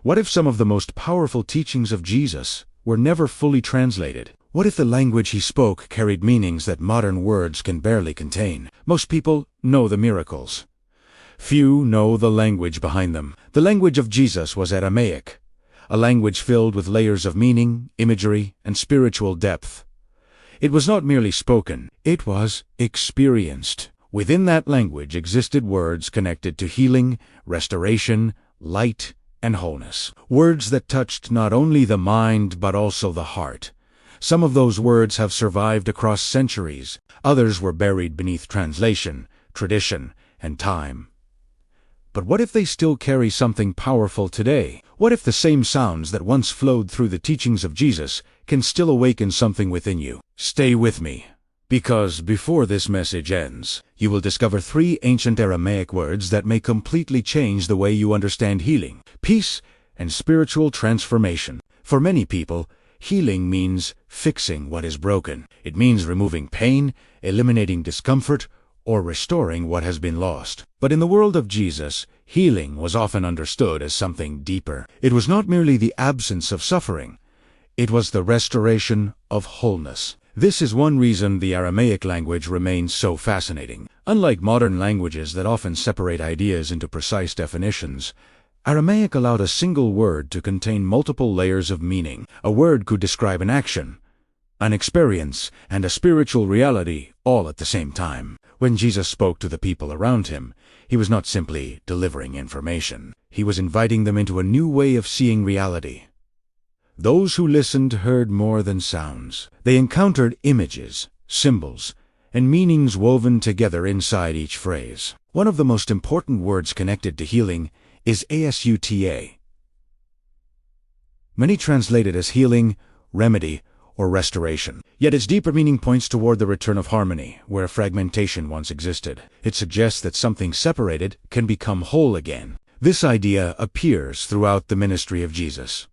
What if some of the most powerful teachings of Jesus were never fully translated? What if the language he spoke carried meanings that modern words can barely contain? Most people know the miracles. Few know the language behind them. The language of Jesus was Aramaic, a language filled with layers of meaning, imagery, and spiritual depth. It was not merely spoken, it was experienced. Within that language existed words connected to healing, restoration, light, and wholeness. Words that touched not only the mind but also the heart. Some of those words have survived across centuries. Others were buried beneath translation, tradition, and time. But what if they still carry something powerful today? What if the same sounds that once flowed through the teachings of Jesus can still awaken something within you? Stay with me, because before this message ends, you will discover 3 ancient Aramaic words that may completely change the way you understand healing, peace, and spiritual transformation. For many people, healing means fixing what is broken. It means removing pain, eliminating discomfort, or restoring what has been lost. But in the world of Jesus, healing was often understood as something deeper. It was not merely the absence of suffering. It was the restoration of wholeness. This is one reason the Aramaic language remains so fascinating. Unlike modern languages that often separate ideas into precise definitions, Aramaic allowed a single word to contain multiple layers of meaning. A word could describe an action, an experience, and a spiritual reality all at the same time. When Jesus spoke to the people around him, he was not simply delivering information. He was inviting them into a new way of seeing reality. Those who listened heard more than sounds. They encountered images, symbols, and meanings woven together inside each phrase. One of the most important words connected to healing is Asuta. Many translate it as healing, remedy, or restoration. Yet its deeper meaning points toward the return of harmony, where fragmentation once existed. It suggests that something separated can become whole again. This idea appears throughout the ministry of Jesus.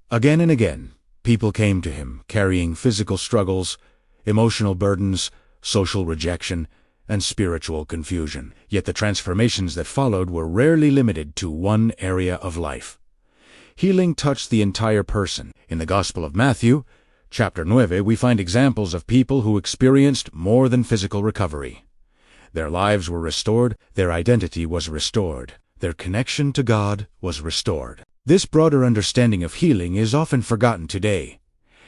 Again and again, people came to him carrying physical struggles, emotional burdens, social rejection, and spiritual confusion. Yet the transformations that followed were rarely limited to one area of life. Healing touched the entire person. In the Gospel of Matthew, Chapter 9, we find examples of people who experienced more than physical recovery. Their lives were restored, their identity was restored, their connection to God was restored. This broader understanding of healing is often forgotten today.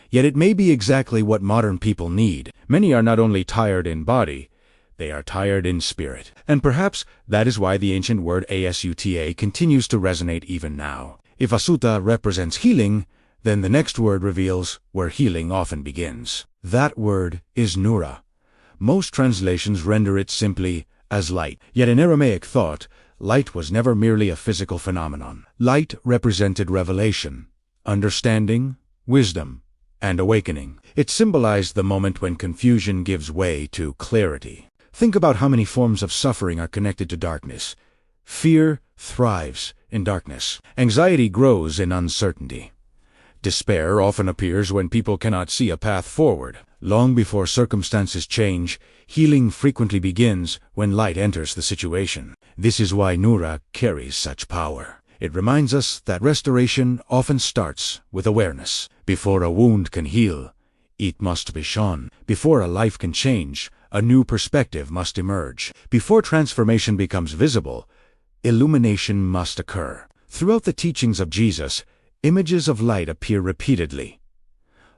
Yet it may be exactly what modern people need. Many are not only tired in body, they are tired in spirit. And perhaps that is why the ancient word Asuta continues to resonate even now. If Asuta represents healing, then the next word reveals where healing often begins. That word is Nura. Most translations render it simply as light. Yet in Aramaic thought, light was never merely a physical phenomenon. Light represented revelation, understanding, wisdom, and awakening. It symbolized the moment when confusion gives way to clarity. Think about how many forms of suffering are connected to darkness. Fear thrives in darkness. Anxiety grows in uncertainty. Despair often appears when people cannot see a path forward. Long before circumstances change, healing frequently begins when light enters the situation. This is why Nura carries such power. It reminds us that restoration often starts with awareness. Before a wound can heal, it must be shone. Before a life can change, a new perspective must emerge. Before transformation becomes visible, illumination must occur. Throughout the teachings of Jesus, images of light appear repeatedly.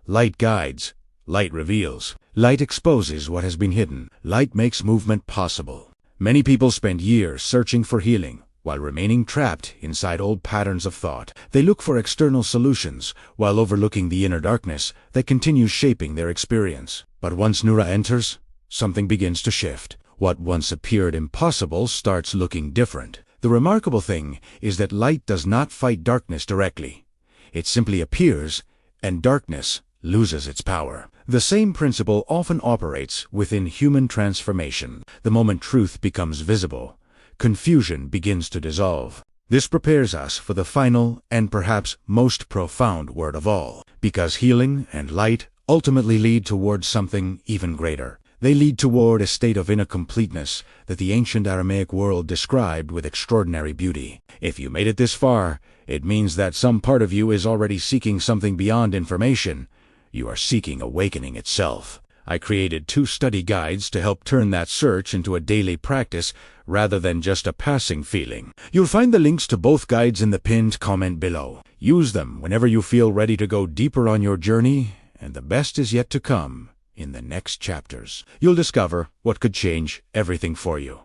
Light guides, light reveals, light exposes what has been hidden, light makes movement possible. Many people spend years searching for healing, while remaining trapped inside old patterns of thought. They look for external solutions, while overlooking the inner darkness that continues shaping their experience. But once Nura enters, something begins to shift. What once appeared impossible starts looking different. The remarkable thing is that light does not fight darkness directly. It simply appears, and darkness loses its power. The same principle often operates within human transformation. The moment truth becomes visible, confusion begins to dissolve. This prepares us for the final and perhaps most profound word of all, because healing and light ultimately lead towards something even greater. They lead toward a state of inner completeness that the ancient Aramaic world described with extraordinary beauty. If you made it this far, it means that some part of you is already seeking something beyond information. You are seeking awakening itself. I created 2 study guides to help turn that search into a daily practice rather than just a passing feeling. You'll find the links to both guides in the pinned comment below. Use them whenever you feel ready to go deeper on your journey, and the best is yet to come in the next chapters. You'll discover what could change everything for you.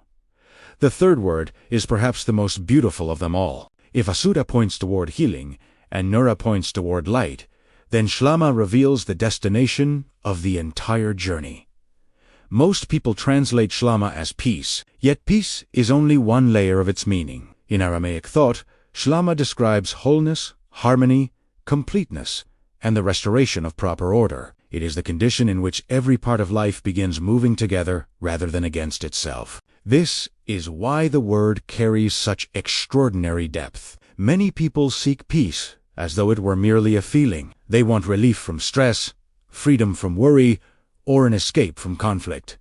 The third word is perhaps the most beautiful of them all. If Asuta points toward healing and Nura points toward light, then Schlama reveals the destination of the entire journey. Most people translate Schlama as peace, yet peace is only one layer of its meaning. In Aramaic thought, Schlama describes wholeness, harmony, completeness, and the restoration of proper order. It is the condition in which every part of life begins moving together rather than against itself. This is why the word carries such extraordinary depth. Many people seek peace as though it were merely a feeling. They want relief from stress, freedom from worry, or an escape from conflict.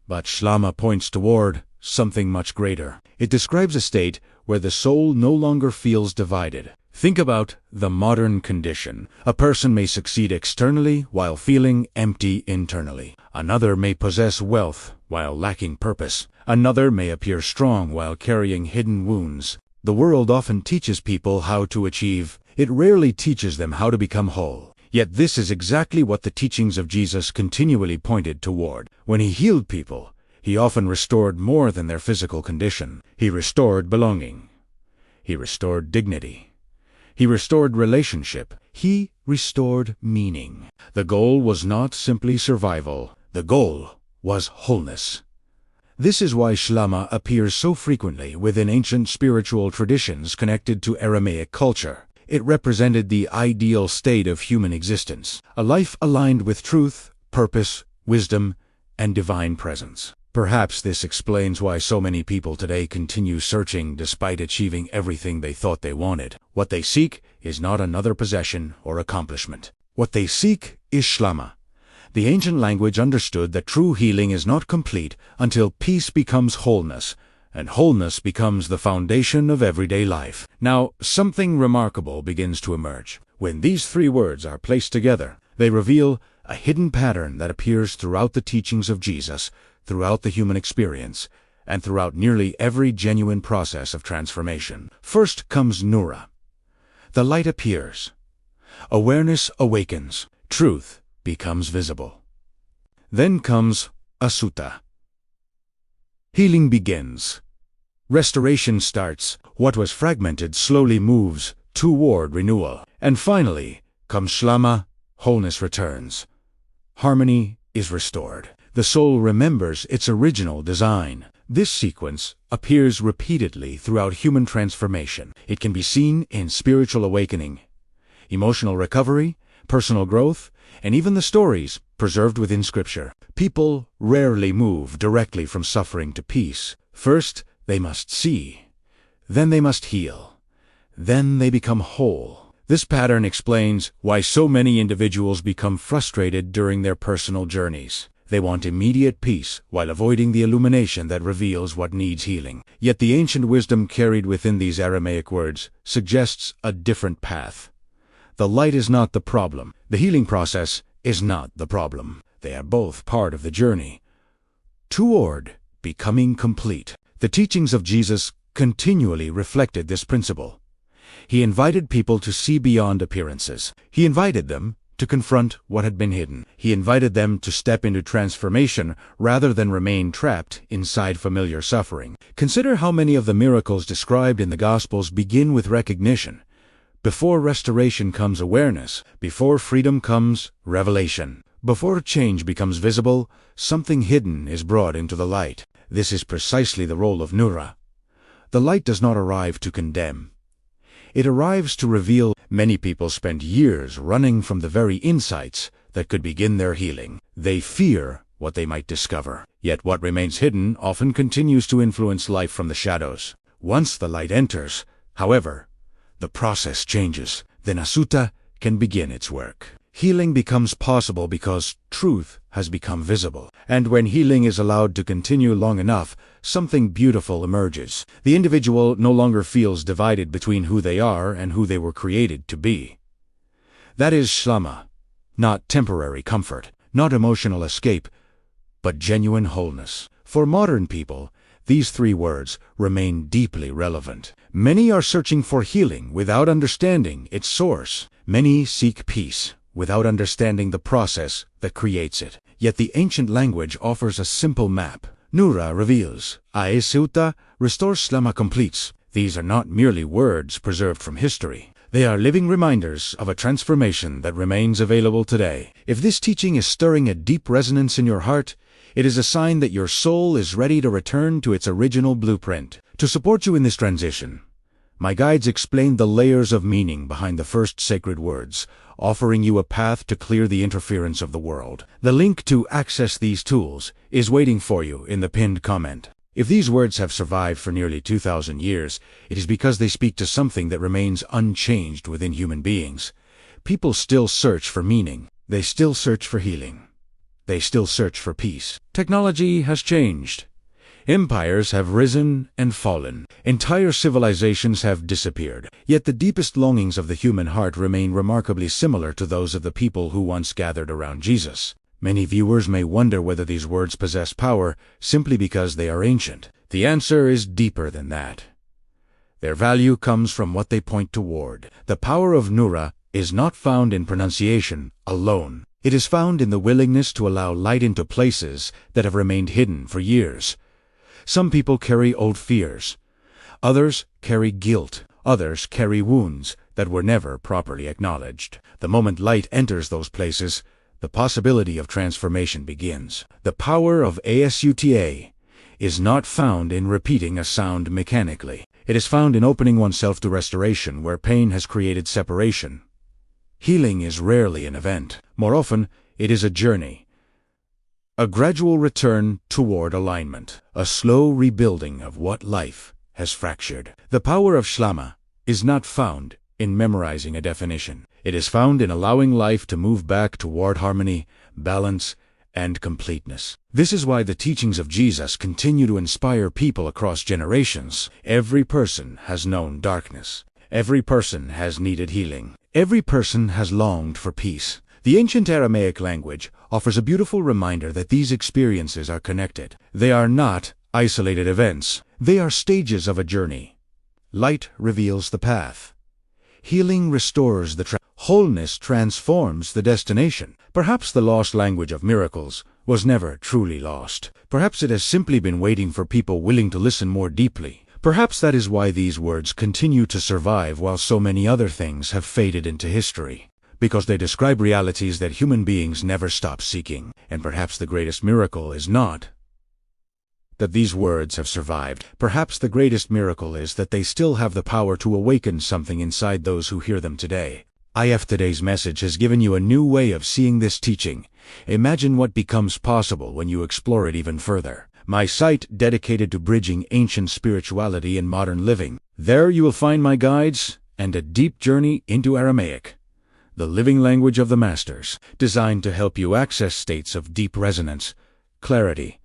But Schlama points toward something much greater. It describes a state where the soul no longer feels divided. Think about the modern condition. A person may succeed externally while feeling empty internally. Another may possess wealth while lacking purpose. Another may appear strong while carrying hidden wounds. The world often teaches people how to achieve. It rarely teaches them how to become whole. Yet this is exactly what the teachings of Jesus continually pointed toward. When he healed people, he often restored more than their physical condition. He restored belonging. He restored dignity. He restored relationship. He restored meaning. The goal was not simply survival. The goal was wholeness. This is why Schlama appears so frequently within ancient spiritual traditions connected to Aramaic culture. It represented the ideal state of human existence, a life aligned with truth, purpose, wisdom, and divine presence. Perhaps this explains why so many people today continue searching despite achieving everything they thought they wanted. What they seek is not another possession or accomplishment. What they seek is Schlama. The ancient language understood that true healing is not complete until peace becomes wholeness, and wholeness becomes the foundation of everyday life. Now, something remarkable begins to emerge. When these 3 words are placed together, they reveal a hidden pattern that appears throughout the teachings of Jesus, throughout the human experience, and throughout nearly every genuine process of transformation. First comes Nura. The light appears. Awareness awakens. Truth becomes visible. Then comes Asuta. Healing begins. Restoration starts. What was fragmented slowly moves toward renewal. And finally comes Schlama. Wholeness returns. Harmony is restored. The soul remembers its original design. This sequence appears repeatedly throughout human transformation. It can be seen in spiritual awakening, emotional recovery, personal growth, and even the stories preserved within Scripture. People rarely move directly from suffering to peace. First, they must see. Then they must heal. Then they become whole. This pattern explains why so many individuals become frustrated during their personal journeys. They want immediate peace while avoiding the illumination that reveals what needs healing. Yet the ancient wisdom carried within these Aramaic words suggests a different path. The light is not the problem. The healing process is not the problem. They are both part of the journey toward becoming complete. The teachings of Jesus continually reflected this principle. He invited people to see beyond appearances. He invited them to confront what had been hidden. He invited them to step into transformation rather than remain trapped inside familiar suffering. Consider how many of the miracles described in the Gospels begin with recognition. Before restoration comes awareness. Before freedom comes revelation. Before change becomes visible, something hidden is brought into the light. This is precisely the role of Nura. The light does not arrive to condemn. It arrives to reveal. Many people spend years running from the very insights that could begin their healing. They fear what they might discover. Yet what remains hidden often continues to influence life from the shadows. Once the light enters, however, the process changes. Then Asuta can begin its work. Healing becomes possible because truth has become visible. And when healing is allowed to continue long enough, something beautiful emerges. The individual no longer feels divided between who they are and who they were created to be. That is Schlama, not temporary comfort, not emotional escape, but genuine wholeness. For modern people, these three words remain deeply relevant. Many are searching for healing without understanding its source. Many seek peace without understanding the process that creates it. Yet the ancient language offers a simple map. Nura reveals, Asuta restores, Schlama completes. These are not merely words preserved from history. They are living reminders of a transformation that remains available today. If this teaching is stirring a deep resonance in your heart, it is a sign that your soul is ready to return to its original blueprint. To support you in this transition, my guides explain the layers of meaning behind the first sacred words, offering you a path to clear the interference of the world. The link to access these tools is waiting for you in the pinned comment. If these words have survived for nearly 2,000 years, it is because they speak to something that remains unchanged within human beings. People still search for meaning. They still search for healing. They still search for peace. Technology has changed. Empires have risen and fallen. Entire civilizations have disappeared. Yet the deepest longings of the human heart remain remarkably similar to those of the people who once gathered around Jesus. Many viewers may wonder whether these words possess power simply because they are ancient. The answer is deeper than that. Their value comes from what they point toward. The power of Nura is not found in pronunciation alone. It is found in the willingness to allow light into places that have remained hidden for years. Some people carry old fears. Others carry guilt. Others carry wounds that were never properly acknowledged. The moment light enters those places, the possibility of transformation begins. The power of Asuta is not found in repeating a sound mechanically. It is found in opening oneself to restoration where pain has created separation. Healing is rarely an event. More often, it is a journey. A gradual return toward alignment. A slow rebuilding of what life has fractured. The power of Schlama is not found in memorizing a definition. It is found in allowing life to move back toward harmony, balance, and completeness. This is why the teachings of Jesus continue to inspire people across generations. Every person has known darkness. Every person has needed healing. Every person has longed for peace. The ancient Aramaic language offers a beautiful reminder that these experiences are connected. They are not isolated events. They are stages of a journey. Light reveals the path. Healing restores the wholeness transforms the destination. Perhaps the lost language of miracles was never truly lost. Perhaps it has simply been waiting for people willing to listen more deeply. Perhaps that is why these words continue to survive while so many other things have faded into history. Because they describe realities that human beings never stop seeking. And perhaps the greatest miracle is not that these words have survived. Perhaps the greatest miracle is that they still have the power to awaken something inside those who hear them today. If today's message has given you a new way of seeing this teaching, imagine what becomes possible when you explore it even further. My site dedicated to bridging ancient spirituality and modern living. There you will find my guides and a deep journey into Aramaic, the living language of the masters, designed to help you access states of deep resonance, clarity,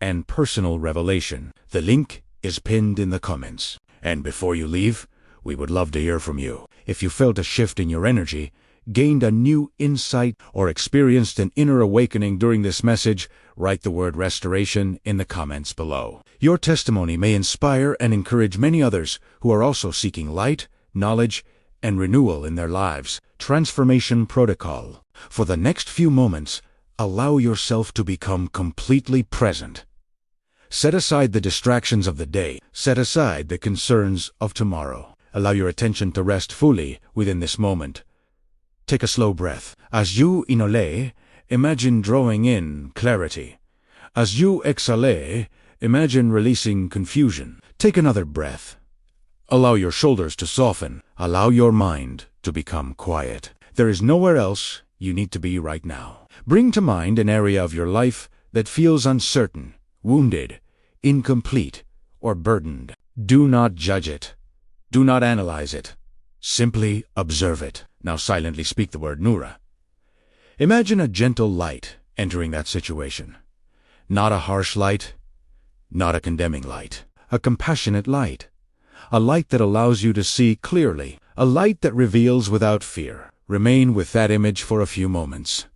and personal revelation. The link is pinned in the comments. And before you leave, we would love to hear from you. If you felt a shift in your energy, gained a new insight, or experienced an inner awakening during this message, write the word restoration in the comments below. Your testimony may inspire and encourage many others who are also seeking light, knowledge, and renewal in their lives. Transformation Protocol. For the next few moments, allow yourself to become completely present. Set aside the distractions of the day. Set aside the concerns of tomorrow. Allow your attention to rest fully within this moment. Take a slow breath. As you inhale, imagine drawing in clarity. As you exhale, imagine releasing confusion. Take another breath. Allow your shoulders to soften. Allow your mind to become quiet. There is nowhere else you need to be right now. Bring to mind an area of your life that feels uncertain, wounded, incomplete, or burdened. Do not judge it. Do not analyze it. Simply observe it. Now silently speak the word Nura. Imagine a gentle light entering that situation. Not a harsh light, not a condemning light. A compassionate light. A light that allows you to see clearly. A light that reveals without fear. Remain with that image for a few moments.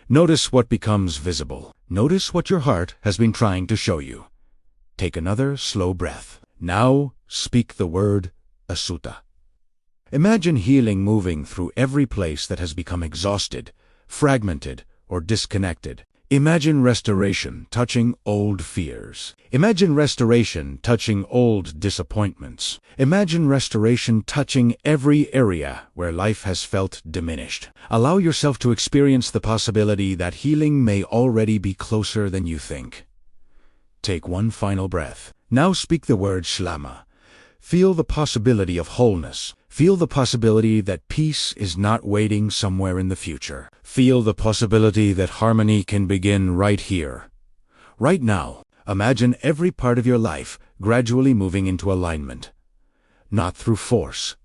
Notice what becomes visible. Notice what your heart has been trying to show you. Take another slow breath. Now speak the word Asuta. Imagine healing moving through every place that has become exhausted, fragmented, or disconnected. Imagine restoration touching old fears. Imagine restoration touching old disappointments. Imagine restoration touching every area where life has felt diminished. Allow yourself to experience the possibility that healing may already be closer than you think. Take one final breath. Now speak the word Schlama. Feel the possibility of wholeness. Feel the possibility that peace is not waiting somewhere in the future. Feel the possibility that harmony can begin right here. Right now, imagine every part of your life gradually moving into alignment. Not through force,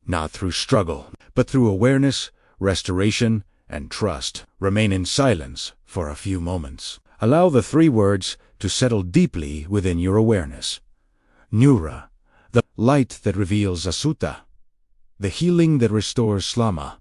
not through struggle, but through awareness, restoration, and trust. Remain in silence for a few moments. Allow the three words to settle deeply within your awareness. Nura, the light that reveals Asuta. The healing that restores Schlama,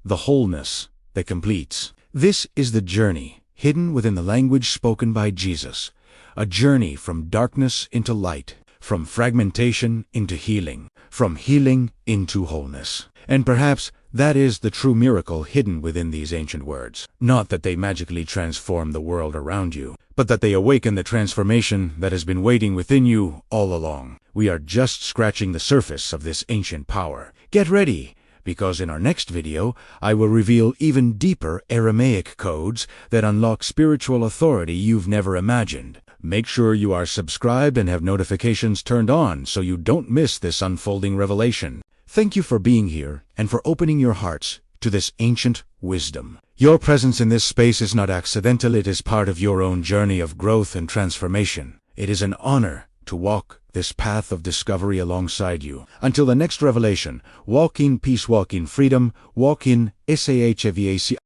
the wholeness that completes. This is the journey hidden within the language spoken by Jesus, a journey from darkness into light, from fragmentation into healing, from healing into wholeness. And perhaps that is the true miracle hidden within these ancient words. Not that they magically transform the world around you, but that they awaken the transformation that has been waiting within you all along. We are just scratching the surface of this ancient power. Get ready, because in our next video, I will reveal even deeper Aramaic codes that unlock spiritual authority you've never imagined. Make sure you are subscribed and have notifications turned on so you don't miss this unfolding revelation. Thank you for being here and for opening your hearts to this ancient wisdom. Your presence in this space is not accidental. It is part of your own journey of growth and transformation. It is an honor to walk this path of discovery alongside you. Until the next revelation, walk in peace, walk in freedom, walk in SAHVAC.